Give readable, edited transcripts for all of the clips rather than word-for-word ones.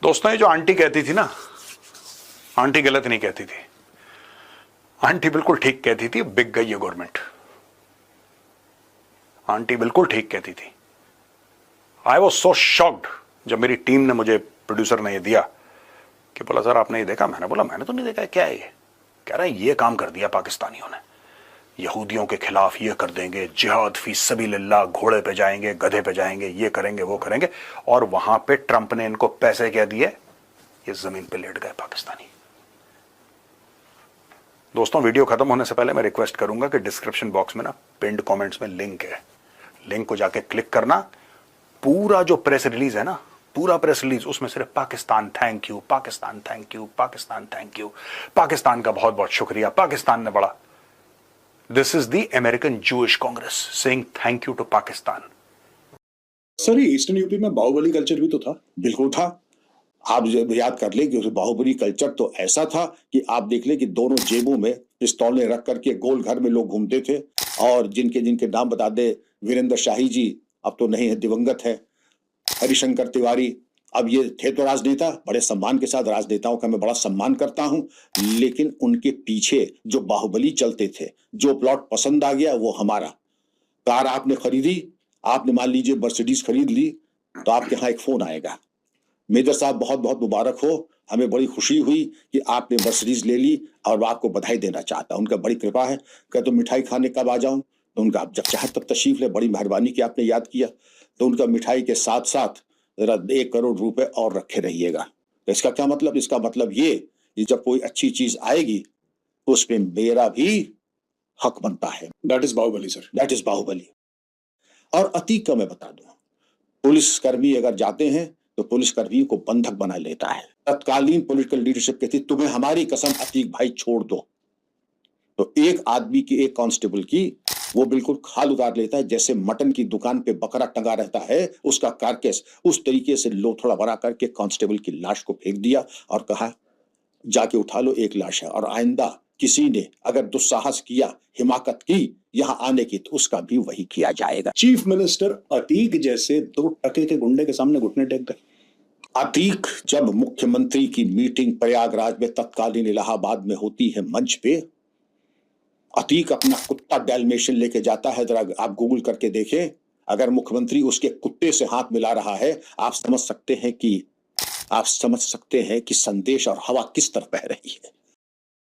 दोस्तों, ये जो आंटी कहती थी ना, आंटी गलत नहीं कहती थी, आंटी बिल्कुल ठीक कहती थी। बिक गई ये गवर्नमेंट। आंटी बिल्कुल ठीक कहती थी। आई वॉज सो शॉक्ड जब मेरी टीम ने मुझे, प्रोड्यूसर ने ये दिया कि बोला सर आपने ये देखा? मैंने बोला मैंने तो नहीं देखा। क्या है ये? कह रहा है ये काम कर दिया पाकिस्तानियों ने, यहूदियों के खिलाफ ये कर देंगे, जिहाद फी सबीलिल्लाह, घोड़े पे जाएंगे, गधे पे जाएंगे, ये करेंगे वो करेंगे। और वहां पे ट्रंप ने इनको पैसे क्या दिए? ये जमीन पे लेट गए पाकिस्तानी। दोस्तों, वीडियो खत्म होने से पहले मैं रिक्वेस्ट करूंगा कि डिस्क्रिप्शन बॉक्स में ना पिंड कमेंट्स में लिंक है, लिंक को जाके क्लिक करना। पूरा जो प्रेस रिलीज है ना, पूरा प्रेस रिलीज, उसमें सिर्फ Pakistan thank you, Pakistan thank you, Pakistan thank you, Pakistan का बहुत बहुत शुक्रिया, पाकिस्तान ने बड़ा। This is the American Jewish Congress saying thank you to Pakistan. Sir, ये ईस्टर्न यूपी में बाहुबली कल्चर भी तो था। बिल्कुल था। आप याद कर ले कि उस बाहुबली कल्चर तो ऐसा था कि आप देख ले कि दोनों जेबों में पिस्तौलें रख करके गोल घर में लोग घूमते थे। और जिनके जिनके नाम बता दे, वीरेंद्र शाही जी अब तो नहीं है, दिवंगत है, हरिशंकर तिवारी। अब ये थे तो राजनेता, बड़े सम्मान के साथ, राजनेताओं का मैं बड़ा सम्मान करता हूं, लेकिन उनके पीछे जो बाहुबली चलते थे, जो प्लॉट पसंद आ गया वो हमारा। कार आपने खरीदी, आपने मान लीजिए मर्सिडीज खरीद ली, तो आपके यहाँ एक फोन आएगा, मेजर साहब बहुत बहुत मुबारक हो, हमें बड़ी खुशी हुई कि आपने मर्सिडीज ले ली और मैं आपको बधाई देना चाहता हूं, उनका बड़ी कृपा है। कह तो मिठाई खाने कब आ जाऊं? तो उनका आप जब चाहे तब तशरीफ ले, बड़ी मेहरबानी कि आपने याद किया। तो उनका मिठाई के साथ साथ जरा 1 करोड़ रुपए और रखे रहिएगा। तो इसका क्या मतलब? इसका मतलब ये कि जब कोई अच्छी चीज आएगी तो उसमें मेरा भी हक बनता है। That is Bahubali sir, that is Bahubali. और अतीक का मैं बता दूं, पुलिसकर्मी अगर जाते हैं तो पुलिसकर्मी को बंधक बना लेता है। तत्कालीन पॉलिटिकल लीडरशिप कहती तुम्हें हमारी कसम अतीक भाई छोड़ दो, तो एक आदमी की, एक कांस्टेबल की, वो बिल्कुल खाल उतार लेता है। जैसे मटन की दुकान पे बकरा टंगा रहता है उसका कारकेस, उस तरीके से लोथड़ा बना करके कांस्टेबल की लाश को फेंक दिया और कहा जाके उठा लो, एक लाश है, और आइंदा किसी ने अगर दुस्साहस किया, हिमाकत की यहां आने की, तो उसका भी वही किया जाएगा। चीफ मिनिस्टर अतीक जैसे 2 टके के गुंडे के सामने घुटने टेक गए। अतीक जब मुख्यमंत्री की मीटिंग प्रयागराज में तत्कालीन इलाहाबाद में होती है मंच पे, अतीक अपना कुत्ता डैल्मेशियन लेके जाता है। जरा आप गूगल करके देखें, अगर मुख्यमंत्री उसके कुत्ते से हाथ मिला रहा है, आप समझ सकते हैं कि संदेश और हवा किस तरफ बह रही है।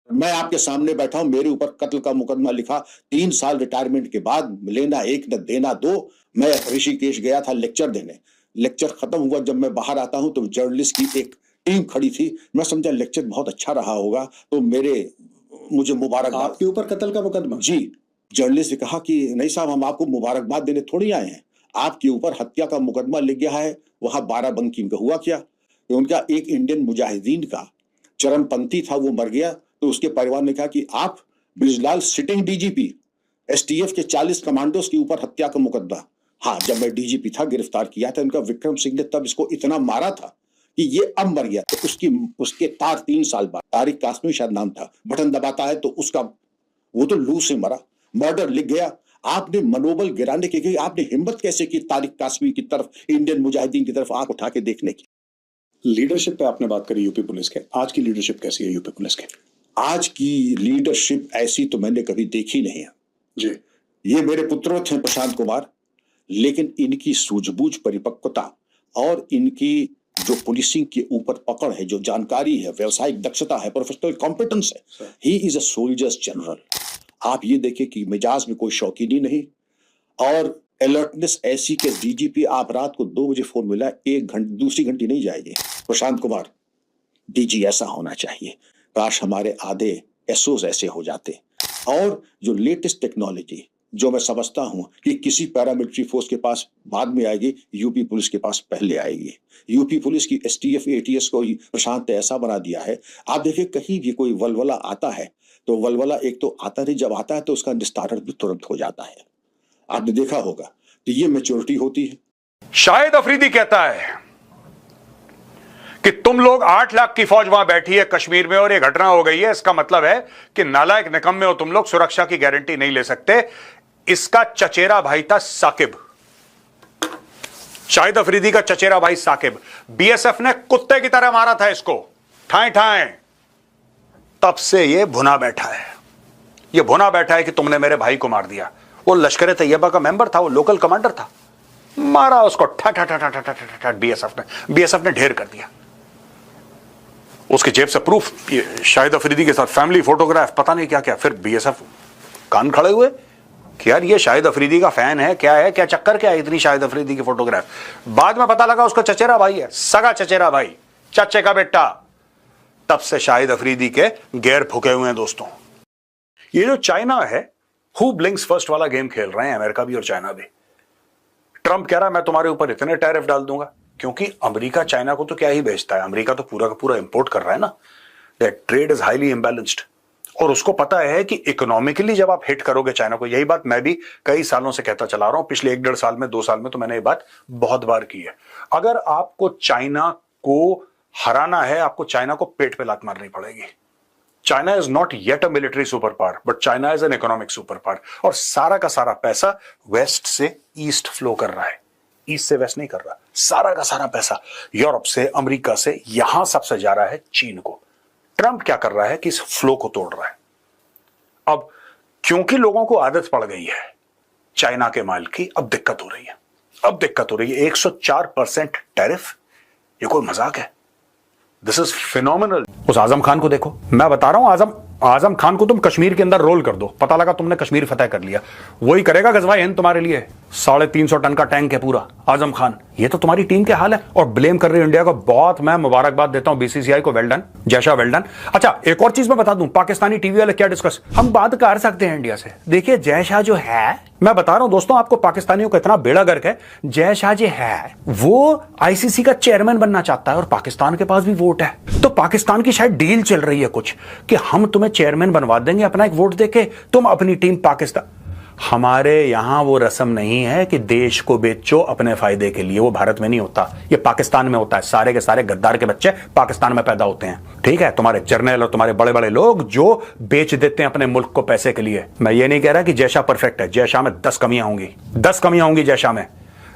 मैं आपके सामने बैठा हूं, मेरे ऊपर कत्ल का मुकदमा लिखा, 3 साल रिटायरमेंट के बाद, लेना एक न देना दो। मैं ऋषिकेश गया था लेक्चर देने, लेक्चर खत्म हुआ, जब मैं बाहर आता हूं तो जर्नलिस्ट की एक टीम खड़ी थी। मैं समझा लेक्चर बहुत अच्छा रहा होगा, तो मुझे मुबारकबाद। आपके ऊपर कत्ल का मुकदमा? जी। जर्नलिस्ट ने कहा कि नहीं साहब, हम आपको मुबारकबाद देने थोड़ी आए हैं, आपके ऊपर हत्या का मुकदमा लिख गया है। वहां बाराबंकी में हुआ क्या, तो उनका एक इंडियन मुजाहिदीन का चरमपंथी था, वो मर गया। तो उसके परिवार ने कहा कि आप ब्रिजलाल सिटिंग डीजीपी, एसटीएफ के 40 कमांडोज के ऊपर हत्या का मुकदमा। हाँ, जब मैं डीजीपी था गिरफ्तार किया था उनका। विक्रम सिंह ने तब इसको इतना मारा था कि ये अब मर गया। तो उसके तार 3 साल बाद, तारिक कासमी शायद नाम था, बटन दबाता है तो उसका, वो तो लू से मरा, मर्डर लिख गया। आपने मनोबल गिराने के, आपने हिम्मत कैसे की तारिक कासमी की तरफ, इंडियन मुजाहिदीन की तरफ आंख उठा के देखने की? लीडरशिप पे आपने बात करी यूपी पुलिस के, आज की लीडरशिप कैसी है यूपी पुलिस के? आज की लीडरशिप ऐसी तो मैंने कभी देखी नहीं है जी। ये मेरे पुत्र थे प्रशांत कुमार, लेकिन इनकी सूझबूझ, परिपक्वता और इनकी जो पुलिसिंग के ऊपर पकड़ है, जो जानकारी है, व्यावसायिक दक्षता है, प्रोफेशनल कॉम्पिटेंस है, he is a soldiers general. आप ये देखें कि मिजाज में कोई शौकीनी नहीं, और अलर्टनेस ऐसी कि डीजीपी, आप रात को 2 बजे फोन मिला, 1 घंटे दूसरी घंटी नहीं जाएगी, प्रशांत कुमार डीजी ऐसा होना चाहिए। काश हमारे आधे एसओज ऐसे हो जाते। और जो लेटेस्ट टेक्नोलॉजी, जो मैं समझता हूं कि किसी पैरामिलिट्री फोर्स के पास बाद में आएगी, यूपी पुलिस के पास पहले आएगी। यूपी पुलिस की एसटीएफ, एटीएस को प्रशांत ने ऐसा बना दिया है। आप देखिए, कहीं भी कोई वलवला आता है तो वलवला एक तो आता नहीं, जब आता है तो उसका निस्तारण भी तुरंत हो जाता है। आपने देखा होगा, तो ये मैच्योरिटी होती है। शाहिद अफरीदी कहता है कि तुम लोग 8 लाख की फौज वहां बैठी है कश्मीर में और ये घटना हो गई है, इसका मतलब है कि नालायक निकम्मे हो तुम लोग, सुरक्षा की गारंटी नहीं ले सकते। इसका चचेरा भाई था साकिब, शाहिद अफरीदी का चचेरा भाई साकिब, बीएसएफ ने कुत्ते की तरह मारा था इसको, ठाए ठाए। तब से ये भुना बैठा है, ये भुना बैठा है कि तुमने मेरे भाई को मार दिया। वो लश्कर तैयबा का मेंबर था, वो लोकल कमांडर था, मारा उसको ठा ठा ठा ठा ठा ठा ठा। बीएसएफ ने ढेर कर दिया। उसके जेब से प्रूफ, ये शाहिद अफरीदी के साथ फैमिली फोटोग्राफ, पता नहीं क्या क्या। फिर बीएसएफ कान खड़े हुए कि यार ये शाहिद अफरीदी का फैन है, क्या चक्कर क्या है इतनी शाहिद अफरीदी की फोटोग्राफ। बाद में पता लगा उसका चचेरा भाई है, सगा चचेरा भाई, चचे का बेटा। तब से शाहिद अफरीदी के गैर फुके हुए हैं दोस्तों। ये जो चाइना है, हु ब्लिंक्स फर्स्ट वाला गेम खेल रहे हैं अमेरिका भी और चाइना भी। ट्रंप कह रहा है मैं तुम्हारे ऊपर इतने टैरिफ डाल दूंगा, क्योंकि अमेरिका चाइना को तो क्या ही बेचता है, अमेरिका तो पूरा का पूरा इंपोर्ट कर रहा है ना। That trade is highly imbalanced. और उसको पता है कि इकोनॉमिकली जब आप हिट करोगे चाइना को, यही बात मैं भी कई सालों से कहता चला रहा हूं, पिछले 1-1.5 साल में 2 साल में तो मैंने ये बात बहुत बार की है। अगर आपको चाइना को हराना है, आपको चाइना को पेट पे लात मारनी पड़ेगी। China is not yet a military super power, but China is an economic super power. और सारा का सारा पैसा वेस्ट से ईस्ट फ्लो कर रहा है, ईस्ट से वेस्ट नहीं कर रहा। सारा का सारा पैसा यूरोप से, अमेरिका से, यहां सबसे जा रहा है चीन को। ट्रंप क्या कर रहा है कि इस फ्लो को तोड़ रहा है। अब क्योंकि लोगों को आदत पड़ गई है चाइना के माल की, अब दिक्कत हो रही है। 104% टैरिफ, ये कोई मजाक है? This is phenomenal. उस आजम खान को देखो, मैं बता रहा हूं, आजम खान को तुम कश्मीर के अंदर रोल कर दो, पता लगा तुमने कश्मीर फतेह कर लिया, वही करेगा गजवाए हिंद तुम्हारे लिए। 350 टन का टैंक है पूरा आजम खान। ये तो तुम्हारी टीम के हाल है, और ब्लेम कर रही है इंडिया को। बहुत मैं मुबारकबाद देता हूं बीसीसीआई को, well done Jaisha, well done. अच्छा, एक और चीज मैं बता दूं, पाकिस्तानी टीवी वाले क्या डिस्कस, हम बात कर सकते हैं इंडिया से। देखिए जय शाह जो है, मैं बता रहा हूं दोस्तों आपको, पाकिस्तानियों का इतना बेड़ा गर्क है, जय शाह जो है वो आईसीसी का चेयरमैन बनना चाहता है, और पाकिस्तान के पास भी वोट है। तो पाकिस्तान की शायद डील चल रही है कुछ, कि हम तुम्हें चेयरमैन बनवा देंगे अपना एक वोट देके, तुम अपनी टीम पाकिस्तान। हमारे यहां वो रस्म नहीं है कि देश को बेचो अपने फायदे के लिए, वो भारत में नहीं होता, ये पाकिस्तान में होता है। सारे के सारे गद्दार के बच्चे पाकिस्तान में पैदा होते हैं, ठीक है? तुम्हारे जर्नल और तुम्हारे बड़े बड़े लोग जो बेच देते हैं अपने मुल्क को पैसे के लिए। मैं ये नहीं कह रहा कि जयशाह परफेक्ट है, जयशाह में 10 कमियां होंगी, 10 कमियां होंगी जयशाह में,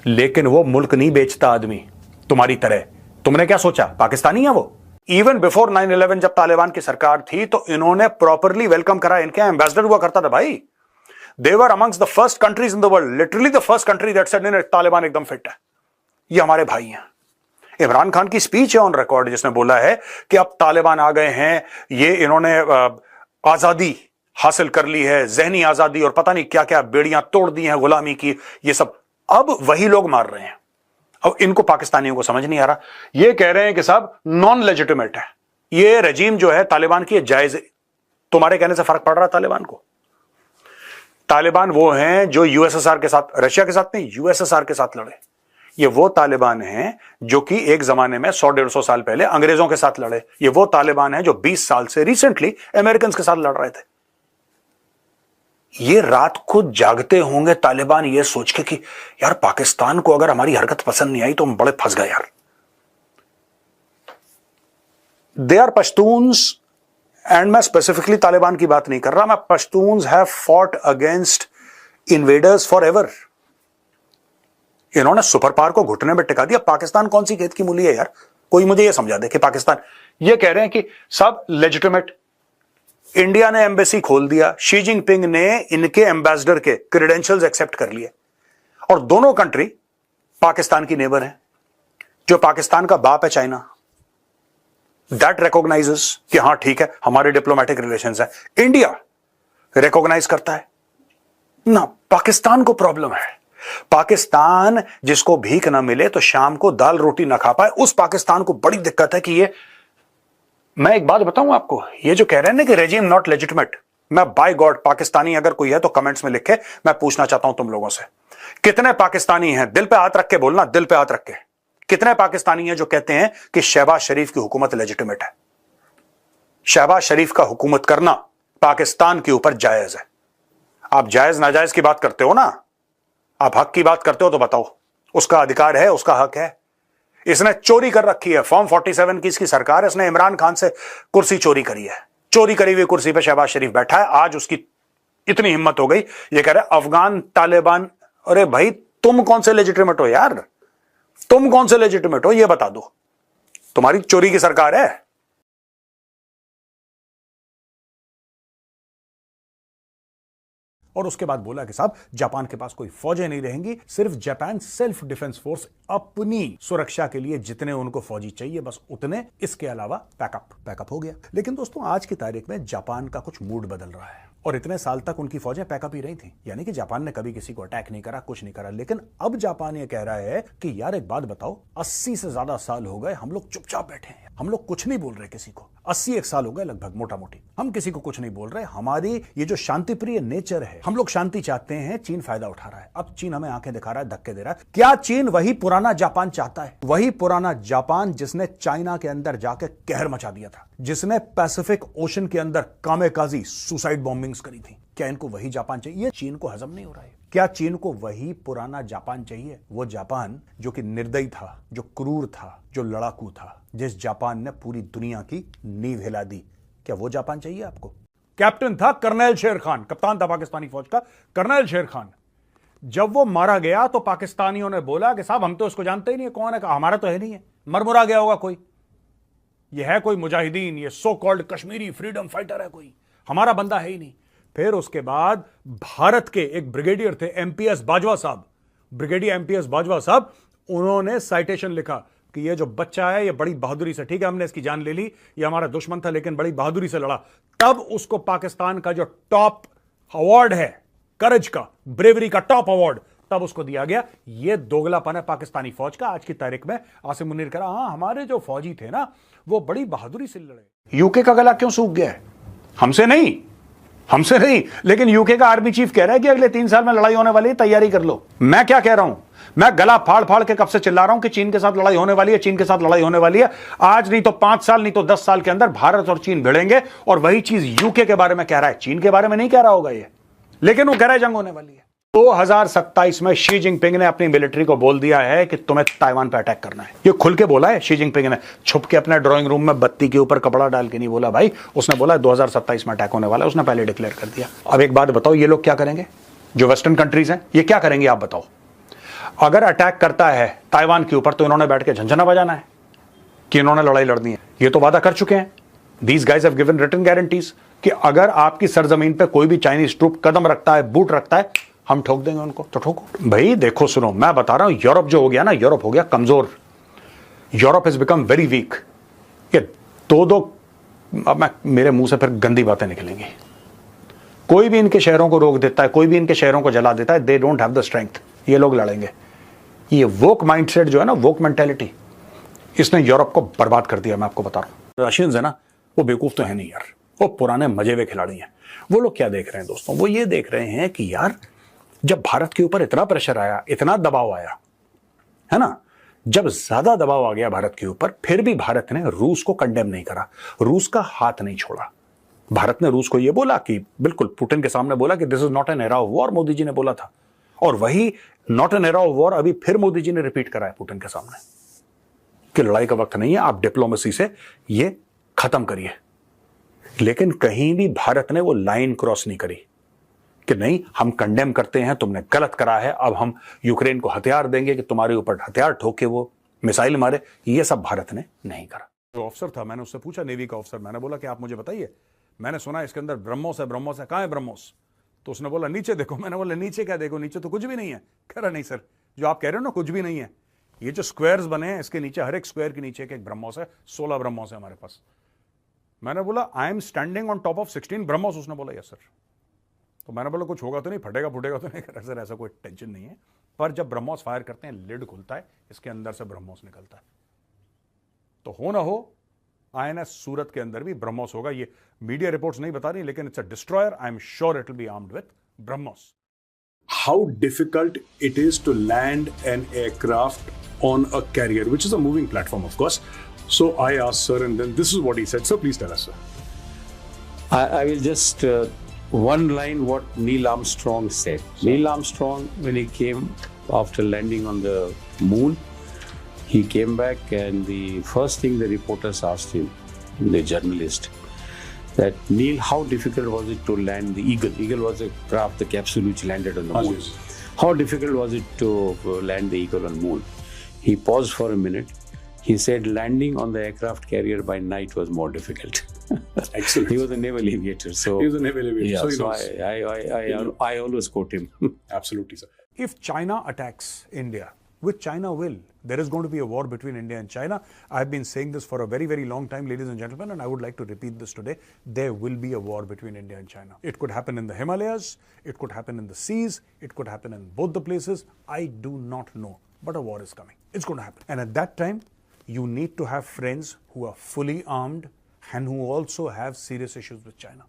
लेकिन वो मुल्क नहीं बेचता आदमी तुम्हारी तरह। तुमने क्या सोचा पाकिस्तानी है वो? इवन बिफोर 9/11 जब तालिबान की सरकार थी तो इन्होंने प्रॉपरली वेलकम करा, इनके एम्बेसडर हुआ करता था भाई। They were amongst the first countries in the world, literally the first country that said Taliban एकदम फिट है। ये हमारे भाई हैं। इमरान खान की स्पीच है ऑन रिकॉर्ड जिसने बोला है कि अब तालिबान आ गए हैं, ये इन्होंने आजादी हासिल कर ली है, जहनी आजादी, और पता नहीं क्या क्या बेड़ियां तोड़ दी हैं गुलामी की, ये सब अब वही लोग मार रहे हैं। अब इनको पाकिस्तानियों को समझ नहीं आ रहा, ये कह रहे हैं कि साहब नॉन लेजिटिमेट है ये रजीम जो है तालिबान की, जायज। तुम्हारे कहने से फर्क पड़ रहा है तालिबान को? तालिबान वो हैं जो यूएसएसआर के साथ, रशिया के साथ नहीं, यूएसएसआर के साथ लड़े। ये वो तालिबान हैं जो कि एक जमाने में 100-150 साल पहले अंग्रेजों के साथ लड़े। ये वो तालिबान हैं जो 20 साल से रिसेंटली अमेरिकन के साथ लड़ रहे थे। ये रात को जागते होंगे तालिबान ये सोच के कि यार पाकिस्तान को अगर हमारी हरकत पसंद नहीं आई तो हम बड़े फंस गए यार। दे आर पश्तून्स, एंड मैं स्पेसिफिकली तालिबान की बात नहीं कर रहा, मैं Pashtuns have fought against invaders for ever. इन्होंने सुपर पावर को घुटने में टिका दिया। पाकिस्तान कौन सी खेत की मूली है यार? कोई मुझे ये समझा दे कि पाकिस्तान, ये कह रहे हैं कि सब लेजिटिमेट। इंडिया ने एम्बेसी खोल दिया, शी जिनपिंग ने इनके एम्बेसडर के क्रेडेंशियल्स एक्सेप्ट कर लिए, और दोनों कंट्री पाकिस्तान की नेबर है। जो पाकिस्तान का बाप है चाइना, दैट रिकॉग्नाइजेस कि हां ठीक है हमारे डिप्लोमेटिक रिलेशंस है। इंडिया रिकॉग्नाइज करता है ना, पाकिस्तान को प्रॉब्लम है। पाकिस्तान जिसको भीख ना मिले तो शाम को दाल रोटी ना खा पाए, उस पाकिस्तान को बड़ी दिक्कत है कि ये, मैं एक बात बताऊं आपको, ये जो कह रहे हैं ना कि रेजिम नॉट लेजिटिमेट, मैं बाय गॉड, पाकिस्तानी अगर कोई है तो कमेंट्स में लिखे, मैं पूछना चाहता हूं तुम लोगों से, कितने पाकिस्तानी हैं, दिल पे हाथ रख के बोलना, दिल पे हाथ रख के, कितने पाकिस्तानी हैं जो कहते हैं कि शहबाज शरीफ की हुकूमत लेजिटिमेट है? शहबाज शरीफ का हुकूमत करना पाकिस्तान के ऊपर जायज है। आप जायज नाजायज की बात करते हो ना, आप हक की बात करते हो तो बताओ, उसका अधिकार है, उसका हक है। इसने चोरी कर रखी है, फॉर्म 47 की इसकी सरकार है, इसने इमरान खान से कुर्सी चोरी करी है, चोरी करी हुई कुर्सी पे शहबाज शरीफ बैठा है। आज उसकी इतनी हिम्मत हो गई, ये कह रहे अफगान तालिबान। अरे भाई तुम कौन से लेजिटिमेट हो यार? तुम कौन से लेजिटिमेट हो, यह बता दो। तुम्हारी चोरी की सरकार है। और उसके बाद बोला कि साहब जापान के पास कोई फौजें नहीं रहेंगी, सिर्फ जापान सेल्फ डिफेंस फोर्स अपनी सुरक्षा के लिए जितने उनको फौजी चाहिए बस उतने, इसके अलावा पैकअप हो गया। लेकिन दोस्तों आज की तारीख में जापान का कुछ मूड बदल रहा है और इतने साल तक उनकी फौजें पैकअप ही रही थी, यानी कि जापान ने कभी किसी को अटैक नहीं करा, कुछ नहीं करा। लेकिन अब जापान ये कह रहा है कि यार एक बात बताओ, 80 से ज्यादा साल हो गए हम लोग चुपचाप बैठे हैं, हम लोग कुछ नहीं बोल रहे किसी को। 81 साल हो गए लगभग, मोटा मोटी हम किसी को कुछ नहीं बोल रहे। हमारी ये जो शांति प्रिय नेचर है, हम लोग शांति चाहते हैं, चीन फायदा उठा रहा है। अब चीन हमें आंखें दिखा रहा है, धक्के दे रहा है। क्या चीन वही पुराना जापान चाहता है? वही पुराना जापान जिसने चाइना के अंदर जाके कहर मचा दिया था, जिसने पैसिफिक ओशन के अंदर कामेकाजी सुसाइड बॉम्बिंग्स करी थी। क्या इनको वही जापान चाहिए? चीन को हजम नहीं हो रहा है। क्या चीन को वही पुराना जापान चाहिए? वो जापान जो कि निर्दयी था, जो क्रूर था, जो लड़ाकू था, जिस जापान ने पूरी दुनिया की नींव हिला दी, क्या वो जापान चाहिए आपको? कैप्टन था कर्नल शेर खान, कप्तान था पाकिस्तानी फौज का कर्नल शेर खान। जब वो मारा गया तो पाकिस्तानियों ने बोला कि साहब हम तो उसको जानते ही नहीं है, कौन है? कहा हमारा तो है नहीं है, मरमुरा गया होगा कोई, ये है कोई मुजाहिदीन, ये so called Kashmiri freedom fighter है कोई, हमारा बंदा है ही नहीं। फिर उसके बाद भारत के एक ब्रिगेडियर थे एमपीएस बाजवा साहब, ब्रिगेडियर एमपीएस बाजवा साहब, उन्होंने साइटेशन लिखा कि ये जो बच्चा है ये बड़ी बहादुरी से, ठीक है हमने इसकी जान ले ली, ये हमारा दुश्मन था लेकिन बड़ी बहादुरी से लड़ा। तब उसको पाकिस्तान का जो टॉप अवार्ड है, करेज का, ब्रेवरी का टॉप अवार्ड, तब उसको दिया गया। ये दोगलापन है पाकिस्तानी फौज का। आज की तारीख में आसिम मुनीर कह रहा, हाँ हमारे जो फौजी थे ना वो बड़ी बहादुरी से लड़े। यूके का गला क्यों सूख गया है? हमसे नहीं, लेकिन यूके का आर्मी चीफ कह रहा है कि अगले 3 साल में लड़ाई होने वाली है, तैयारी कर लो। मैं क्या कह रहा हूं? मैं गला फाड़ फाड़ के कब से चिल्ला रहा हूं कि चीन के साथ लड़ाई होने वाली है, चीन के साथ लड़ाई होने वाली है। आज नहीं तो 5 साल, नहीं तो 10 साल के अंदर भारत और चीन भिड़ेंगे। और वही चीज यूके के बारे में कह रहा है, चीन के बारे में नहीं कह रहा होगा ये, लेकिन वो कह रहा है जंग होने वाली है। 2027 में शी जिनपिंग ने अपनी मिलिट्री को बोल दिया है कि तुम्हें ताइवान पर अटैक करना है। ये खुल के बोला है शी जिनपिंग ने, छुप के अपने ड्राइंग रूम में बत्ती के ऊपर कपड़ा डाल के नहीं बोला भाई, उसने बोला 2027 में अटैक होने वाला है, उसने पहले डिक्लेयर कर दिया। अब एक बात बताओ, ये लोग क्या करेंगे? जो वेस्टर्न कंट्रीज हैं ये क्या करेंगे आप बताओ? अगर अटैक करता है ताइवान के ऊपर तो इन्होंने बैठ के झंझना बजाना है कि इन्होंने लड़ाई लड़नी है। ये तो वादा कर चुके हैं, these guys have given written guarantees कि अगर आपकी सरजमीन पे कोई भी चाइनीज ट्रूप कदम रखता है, बूट रखता है, हम ठोक देंगे उनको। तो ठोको भाई। देखो सुनो, मैं बता रहा हूं, यूरोप जो हो गया ना, यूरोप हो गया कमजोर। Europe has become very weak. ये दो अब मेरे मुंह से फिर गंदी बातें निकलेंगी। कोई भी इनके शहरों को रोक देता है, कोई भी इनके शहरों को जला देता है, they don't have the strength. ये लोग लड़ेंगे। ये वोक माइंडसेट जो है ना, वोक मेंटेलिटी, इसने यूरोप को बर्बाद कर दिया। मैं आपको बता रहा हूं, रशियंस है ना, वो बेवकूफ तो है नहीं यार, वो पुराने मजे हुए खिलाड़ी हैं। वो लोग क्या देख रहे हैं दोस्तों? वो ये देख रहे हैं कि यार जब भारत के ऊपर इतना प्रेशर आया, इतना दबाव आया है ना, जब ज्यादा दबाव आ गया भारत के ऊपर, फिर भी भारत ने रूस को कंडेम नहीं करा, रूस का हाथ नहीं छोड़ा। भारत ने रूस को यह बोला कि बिल्कुल पुतिन के सामने बोला कि this is not an era of war, Modi ji ने बोला था। और वही not an era of war अभी फिर मोदी जी ने रिपीट करा है पुतिन के सामने कि लड़ाई का वक्त नहीं है, आप डिप्लोमेसी से ये खत्म करिए। लेकिन कहीं भी भारत ने वो लाइन क्रॉस नहीं करी कि नहीं हम कंडेम करते हैं, तुमने गलत करा है, अब हम यूक्रेन को हथियार देंगे कि तुम्हारे ऊपर हथियार ठोके वो मिसाइल मारे। ये सब भारत ने नहीं करा। जो ऑफिसर था, मैंने उससे पूछा, नेवी का ऑफिसर, मैंने बोला कि आप मुझे बताइए, मैंने सुना इसके अंदर ब्रह्मोस है, ब्रह्मोस है, कहां है ब्रह्मोस? तो उसने बोला नीचे देखो। मैंने बोला नीचे क्या देखो, नीचे तो कुछ भी नहीं है। कह रहा नहीं सर, जो आप कह रहे हो ना कुछ भी नहीं है, ये जो स्क्वायर्स बने हैं इसके नीचे, हर एक स्क्वायर के नीचे एक ब्रह्मोस है, 16 ब्रह्मोस है हमारे पास। मैंने बोला I am standing on top of 16 BrahMos. उसने बोला यस सर। तो मैंने बोला कुछ होगा तो नहीं, फटेगा फूटेगा तो नहीं? कह रहा सर ऐसा कोई टेंशन नहीं है, पर जब ब्रह्मोस फायर करते हैं लिड खुलता है, इसके अंदर से ब्रह्मोस निकलता है। तो हो ना हो INS सूरत के अंदर भी ब्रह्मोस होगा। ये मीडिया रिपोर्ट्स नहीं बता रही, लेकिन it's a destroyer. I am sure it will be armed with BrahMos. How difficult it is to land an aircraft on a carrier, which is a moving platform, of course. So I asked sir, and then this is what he said. So please tell us, sir. I will just one line what Neil Armstrong said. Neil Armstrong, when he came after landing on the moon, he came back, and the first thing the reporters asked him, the journalist, that Neil, how difficult was it to land the Eagle? Eagle was a craft, the capsule which landed on the moon. Yes. How difficult was it to land the Eagle on the moon? He paused for a minute. He said landing on the aircraft carrier by night was more difficult. Excellent. He was a naval aviator, so He was a naval aviator, Yeah, so he so knows. I always quote him. Absolutely, sir. If China attacks India, which China will, there is going to be a war between India and China. I've been saying this for a very, very long time, ladies and gentlemen, and I would like to repeat this today. There will be a war between India and China. It could happen in the Himalayas, it could happen in the seas, it could happen in both the places. I do not know, but a war is coming. It's going to happen. And at that time, you need to have friends who are fully armed and who also have serious issues with China.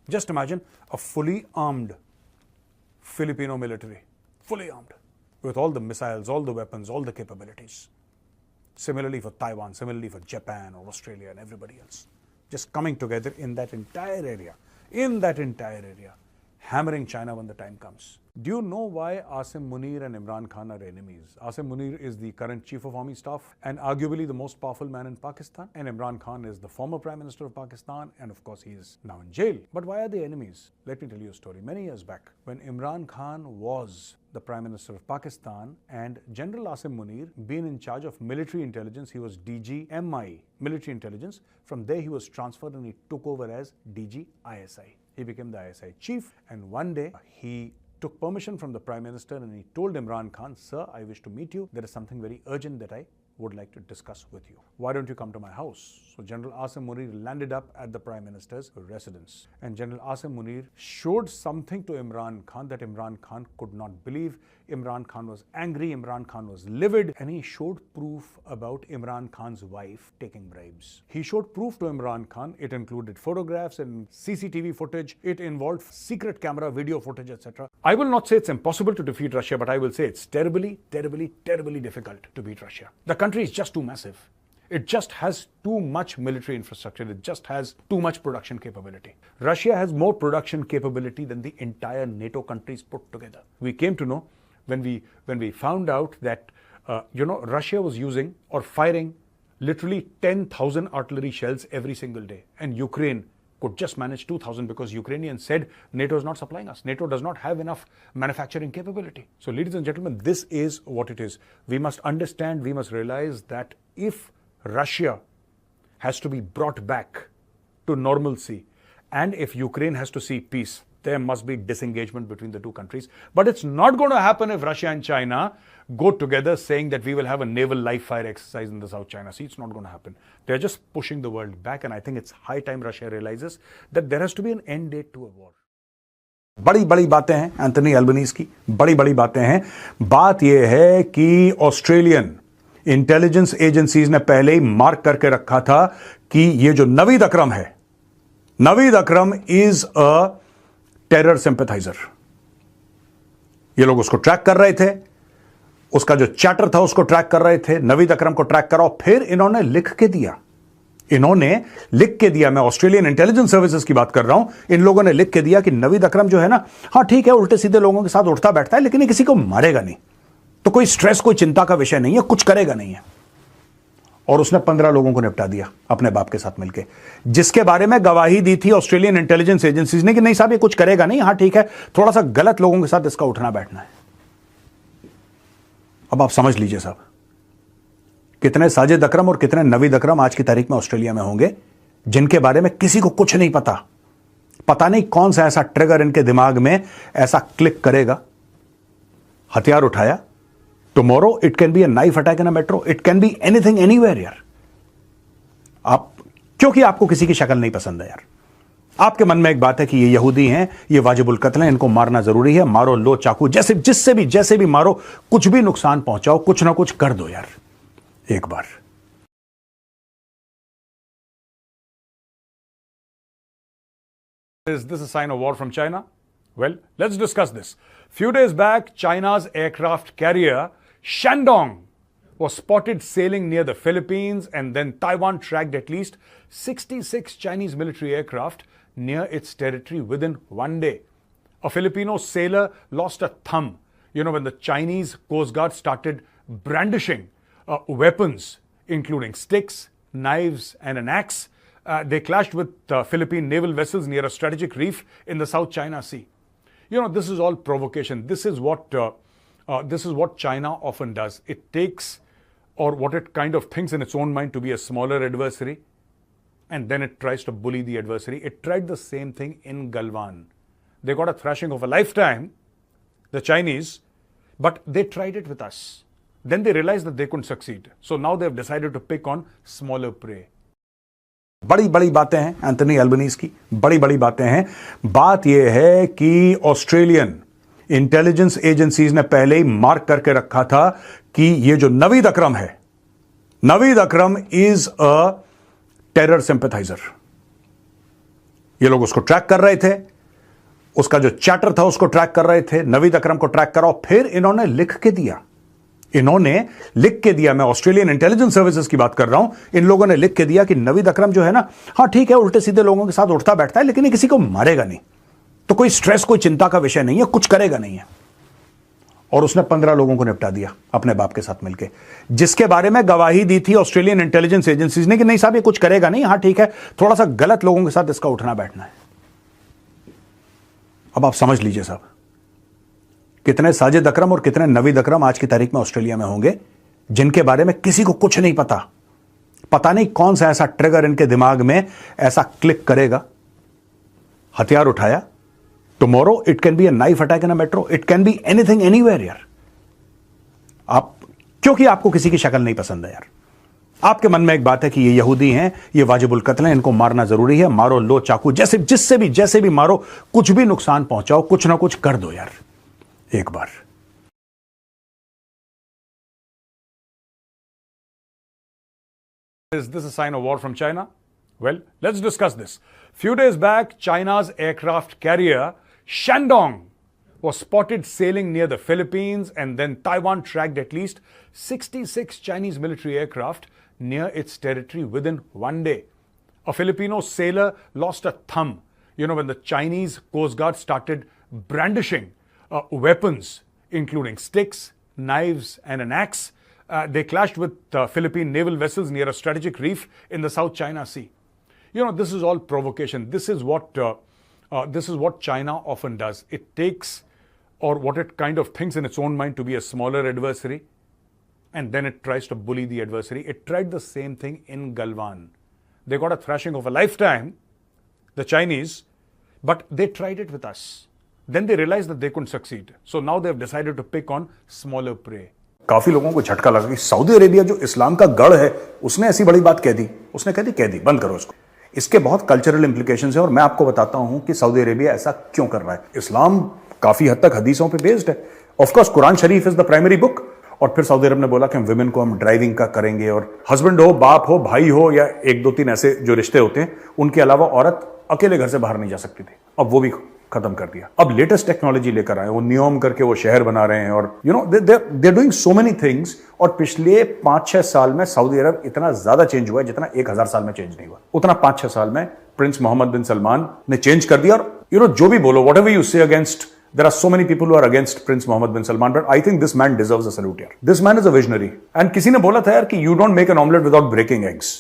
Just imagine a fully armed Filipino military, fully armed, with all the missiles, all the weapons, all the capabilities. Similarly for Taiwan, similarly for Japan or Australia and everybody else. Just coming together in that entire area, hammering China when the time comes. Do you know why Asim Munir and Imran Khan are enemies? Asim Munir is the current Chief of Army Staff and arguably the most powerful man in Pakistan. And Imran Khan is the former Prime Minister of Pakistan. And of course, he is now in jail. But why are they enemies? Let me tell you a story. Many years back, when Imran Khan was the Prime Minister of Pakistan and General Asim Munir, being in charge of military intelligence, he was DG MI, military intelligence. From there, he was transferred and he took over as DG ISI. He became the ISI chief. And one day, he took permission from the Prime Minister and he told Imran Khan, "Sir, I wish to meet you. There is something very urgent that I would like to discuss with you. Why don't you come to my house?" So General Asim Munir landed up at the Prime Minister's residence. And General Asim Munir showed something to Imran Khan that Imran Khan could not believe. Imran Khan was angry, Imran Khan was livid, and he showed proof about Imran Khan's wife taking bribes. He showed proof to Imran Khan. It included photographs and CCTV footage. It involved secret camera, video footage, etc. I will not say it's impossible to defeat Russia, but I will say it's terribly, terribly, terribly difficult to beat Russia. The country is just too massive. It just has too much military infrastructure. It just has too much production capability. Russia has more production capability than the entire NATO countries put together. We came to know when we found out that Russia was using or firing literally 10,000 artillery shells every single day, and Ukraine could just manage 2,000 because Ukrainians said NATO is not supplying us. NATO does not have enough manufacturing capability. So ladies and gentlemen, this is what it is. We must understand, we must realize that if Russia has to be brought back to normalcy and if Ukraine has to see peace, there must be disengagement between the two countries. But it's not going to happen if Russia and China go together saying that we will have a naval live fire exercise in the South China Sea. It's not going to happen. They're just pushing the world back, and I think it's high time Russia realizes that there has to be an end date to a war. बड़ी बड़ी बातें हैं Anthony Albanese की, बड़ी बड़ी बातें हैं. बात यह है कि ऑस्ट्रेलियन इंटेलिजेंस एजेंसीज ने पहले ही मार्क करके रखा था कि ये जो नवीद अकरम है, नवीद अकरम इज अ टेरर सिंपैथाइजर. ये लोग उसको ट्रैक कर रहे थे, उसका जो चैटर था उसको ट्रैक कर रहे थे, नवीद अकरम को ट्रैक करा और फिर इन्होंने लिख के दिया, मैं ऑस्ट्रेलियन इंटेलिजेंस सर्विसेज की बात कर रहा हूं, इन लोगों ने लिख के दिया कि नवीद अकरम जो है ना, हां ठीक है, उल्टे सीधे लोगों के साथ उठता बैठता है, लेकिन ये किसी को मारेगा नहीं, तो कोई स्ट्रेस, कोई चिंता का विषय नहीं है, कुछ करेगा नहीं है. और उसने 15 लोगों को निपटा दिया अपने बाप के साथ मिलकर, जिसके बारे में गवाही दी थी ऑस्ट्रेलियन इंटेलिजेंस एजेंसीज ने कि नहीं साहब ये कुछ करेगा नहीं, हां ठीक है, थोड़ा सा गलत लोगों के साथ इसका उठना बैठना है. अब आप समझ लीजिए साहब, कितने साजिद अकरम और कितने नवीद अकरम आज की तारीख में ऑस्ट्रेलिया में होंगे जिनके बारे में किसी को कुछ नहीं पता. पता नहीं कौन सा ऐसा ट्रिगर इनके दिमाग में ऐसा क्लिक करेगा, हथियार उठाया. Tomorrow it can be a knife attack in a metro, it can be anything anywhere यार. आप क्योंकि आपको किसी की शक्ल नहीं पसंद है यार, आपके मन में एक बात है कि ये यहूदी हैं, ये वाजिबुल कत्ल हैं, इनको मारना जरूरी है, मारो, लो चाकू, जैसे भी मारो, कुछ भी नुकसान पहुंचाओ, कुछ ना कुछ कर दो यार एक बार. Is this a sign of war from China? Well, let's discuss this. Few days back, China's aircraft carrier Shandong was spotted sailing near the Philippines, and then Taiwan tracked at least 66 Chinese military aircraft near its territory within one day. A Filipino sailor lost a thumb, when the Chinese Coast Guard started brandishing weapons, including sticks, knives, and an axe. They clashed with Philippine naval vessels near a strategic reef in the South China Sea. This is all provocation. This is what China often does. It takes or what it kind of thinks in its own mind to be a smaller adversary, and then it tries to bully the adversary. It tried the same thing in Galwan. They got a thrashing of a lifetime, the Chinese, but they tried it with us. Then they realized that they couldn't succeed. So now they've decided to pick on smaller prey. बड़ी बड़ी बातें हैं Anthony Albanese की, बड़ी बड़ी बातें हैं। बात यह है कि ऑस्ट्रेलियन इंटेलिजेंस एजेंसीज ने पहले ही मार्क करके रखा था कि ये जो नवीद अकरम है, नवीद अकरम इज अ टेरर सिंपैथाइजर। ये लोग उसको ट्रैक कर रहे थे, उसका जो चैटर था उसको ट्रैक कर रहे थे, नवीद अकरम को ट्रैक करा और फिर इन्होंने लिख के दिया, मैं ऑस्ट्रेलियन इंटेलिजेंस सर्विसेज की बात कर रहा हूं, इन लोगों ने लिख के दिया कि नवीद अकरम जो है ना, हां ठीक है उल्टे सीधे लोगों के साथ उठता बैठता है, लेकिन ये किसी को मारेगा नहीं, तो कोई स्ट्रेस कोई चिंता का विषय नहीं है, कुछ करेगा नहीं है। और उसने 15 लोगों को निपटा दिया अपने बाप के साथ मिलकर, जिसके बारे में गवाही दी थी ऑस्ट्रेलियन इंटेलिजेंस एजेंसीज ने कि नहीं साहब ये कुछ करेगा नहीं, हां ठीक है थोड़ा सा गलत लोगों के साथ इसका उठना बैठना है। अब आप समझ लीजिए साहब, कितने साजिद अकरम और कितने नवीद अकरम आज की तारीख में ऑस्ट्रेलिया में होंगे जिनके बारे में किसी को कुछ नहीं पता। पता नहीं कौन सा ऐसा ट्रिगर इनके दिमाग में ऐसा क्लिक करेगा, हथियार उठाया, tomorrow it can be a knife attack in a metro, it can be anything anywhere यार। आप क्योंकि आपको किसी की शक्ल नहीं पसंद है यार, आपके मन में एक बात है कि ये यहूदी हैं, ये वाजिबुल कत्ल हैं, इनको मारना जरूरी है, मारो लो चाकू, जैसे भी मारो, कुछ भी नुकसान पहुंचाओ, कुछ ना कुछ कर दो यार एक बार। Is this a sign of war from China? Well, let's discuss this. Few days back, China's aircraft carrier Shandong was spotted sailing near the Philippines, and then Taiwan tracked at least 66 Chinese military aircraft near its territory within one day. A Filipino sailor lost a thumb, when the Chinese Coast Guard started brandishing weapons, including sticks, knives, and an axe. They clashed with Philippine naval vessels near a strategic reef in the South China Sea. This is all provocation. This is what China often does. It takes, or what it kind of thinks in its own mind to be a smaller adversary, and then it tries to bully the adversary. It tried the same thing in Galwan. They got a thrashing of a lifetime, the Chinese, but they tried it with us. Then they realized that they couldn't succeed. So now they've decided to pick on smaller prey. काफी लोगों को झटका लगा कि Saudi Arabia जो इस्लाम का गढ़ है, उसने ऐसी बड़ी बात कह दी, उसने कह दी बंद करो इसको। इसके बहुत कल्चरल इंप्लीकेशंस है और मैं आपको बताता हूं कि सऊदी अरेबिया ऐसा क्यों कर रहा है। इस्लाम काफी हद तक हदीसों पे बेस्ड है, of course Quran Sharif is the primary book, और फिर सऊदी अरब ने बोला कि हम विमेन को हम ड्राइविंग का करेंगे, और हस्बैंड हो, बाप हो, भाई हो, या 1-2-3 ऐसे जो रिश्ते होते हैं, उनके अलावा औरत अकेले घर से बाहर नहीं जा सकती थी। अब वो भी खत्म कर दिया। अब लेटेस्ट टेक्नोलॉजी लेकर आए, वो नियम करके वो शहर बना रहे हैं, और they doing so many things. और पिछले 5-6 साल में सऊदी अरब इतना ज्यादा चेंज हुआ है जितना 1000 साल में चेंज नहीं हुआ, उतना 5-6 साल में प्रिंस मोहम्मद बिन सलमान ने चेंज कर दिया। और जो भी बोलो, व्हाटएवर यू से against, there are so many people who are against Prince Mohammed bin Salman, but I think this man deserves a salute here. This man is a visionary. And किसी ने बोला था यार कि you don't make an omelette without breaking eggs.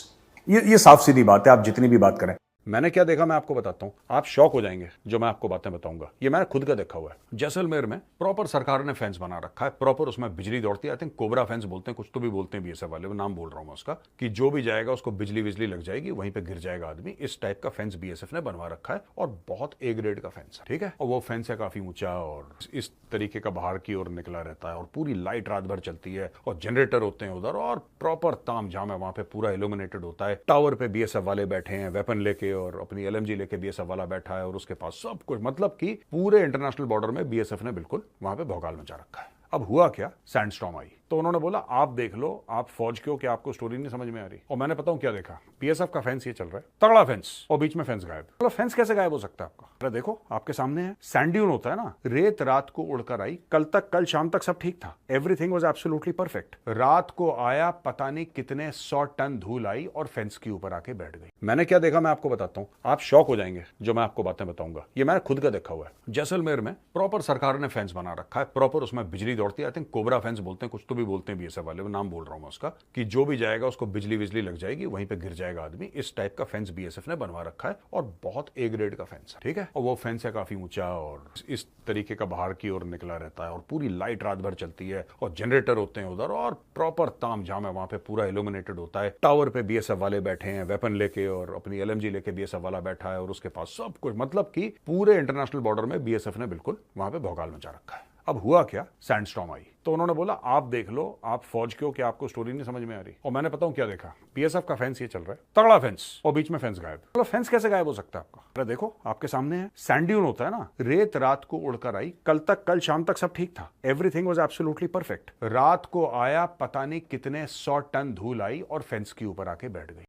ये साफ सीधी बात है, आप जितनी भी बात करें। मैंने क्या देखा मैं आपको बताता हूं, आप शॉक हो जाएंगे जो मैं आपको बातें बताऊंगा। ये मैंने खुद का देखा हुआ है। जैसलमेर में प्रॉपर सरकार ने फेंस बना रखा है, प्रॉपर उसमें बिजली दौड़ती है। आई थिंक कोबरा फेंस बोलते हैं, कुछ तो भी बोलते हैं बीएसएफ वाले, वो नाम बोल रहा हूं मैं उसका, कि जो भी जाएगा उसको बिजली विजली लग जाएगी, वहीं पे गिर जाएगा आदमी। इस टाइप का फेंस बीएसएफ ने बनवा रखा है, और बहुत ए ग्रेड का फेंस है, ठीक है। और वो फेंस है काफी ऊंचा, और इस तरीके का बाहर की ओर निकला रहता है, और पूरी लाइट रात भर चलती है, और जनरेटर होते हैं उधर, और प्रॉपर ताम झाम है वहां पे, पूरा इल्यूमिनेटेड होता है। टावर पे बीएसएफ वाले बैठे हैं वेपन लेके, और अपनी एलएमजी लेके बीएसएफ वाला बैठा है, और उसके पास सब कुछ, मतलब कि पूरे इंटरनेशनल बॉर्डर में बीएसएफ ने बिल्कुल वहां पे भौकाल मचा रखा है। अब हुआ क्या, सैंडस्टॉर्म आई, तो उन्होंने बोला आप देख लो, आप फौज के हो कि आपको स्टोरी नहीं समझ में आ रही। और मैंने पता हूं क्या देखा, बीएसएफ का फेंस ये चल रहा है, तगड़ा फेंस, और बीच में फेंस गायब। मतलब फेंस कैसे गायब हो सकता है आपका? अरे देखो आपके सामने है, सैंड ड्यून होता है ना, रेत रात को उड़कर आई, कल शाम तक सब ठीक था, एवरीथिंग वाज एब्सोल्युटली परफेक्ट। रात को आया, पता नहीं कितने 100 टन धूल आई और फेंस के ऊपर आके बैठ गई। मैंने क्या देखा मैं आपको बताता हूं, आप शॉक हो जाएंगे जो मैं आपको बातें बताऊंगा। ये मैंने खुद का देखा हुआ है। जैसलमेर में प्रॉपर सरकार ने फेंस बना रखा है, प्रॉपर उसमें बिजली दौड़ती है। आई थिंक कोबरा फेंस बोलते हैं, कुछ तो भी बोलते हैं बीएसएफ वाले, वो नाम बोल रहा हूं मैं उसका, कि जो भी जाएगा उसको बिजली विजली लग जाएगी, वहीं पे गिर जाएगा आदमी। इस टाइप का फेंस बीएसएफ ने बनवा रखा है और बहुत ए ग्रेड का फेंस है, ठीक है। और वो फेंस है काफी ऊंचा और इस तरीके का बाहर की ओर निकला रहता है और पूरी लाइट रात भर चलती है और जनरेटर होते हैं उधर और प्रॉपर ताम झाम है वहां पे, पूरा इल्यूमिनेटेड होता है। टावर पे बीएसएफ वाले बैठे हैं वेपन लेके और अपनी एलएमजी लेके बीएसएफ वाला बैठा है और उसके पास सब कुछ, मतलब कि पूरे इंटरनेशनल बॉर्डर में बीएसएफ ने बिल्कुल वहां पे भौकाल मचा रखा है। अब हुआ क्या, सैंडस्टॉर्म आई तो उन्होंने बोला आप देख लो, आप फौज के हो, कि आपको स्टोरी नहीं समझ में आ रही। और मैंने पता हूं क्या देखा, बीएसएफ का फेंस ये चल रहा है, तगड़ा फेंस, और बीच में फेंस गायब। मतलब फेंस कैसे गायब हो सकता है आपका? अरे देखो आपके सामने है, सैंड ड्यून होता है ना, रेत रात को उड़कर आई, कल शाम तक सब ठीक था, एवरीथिंग वाज एब्सोल्युटली परफेक्ट। रात को आया, पता नहीं कितने 100 टन धूल आई और फेंस के ऊपर आके बैठ गई।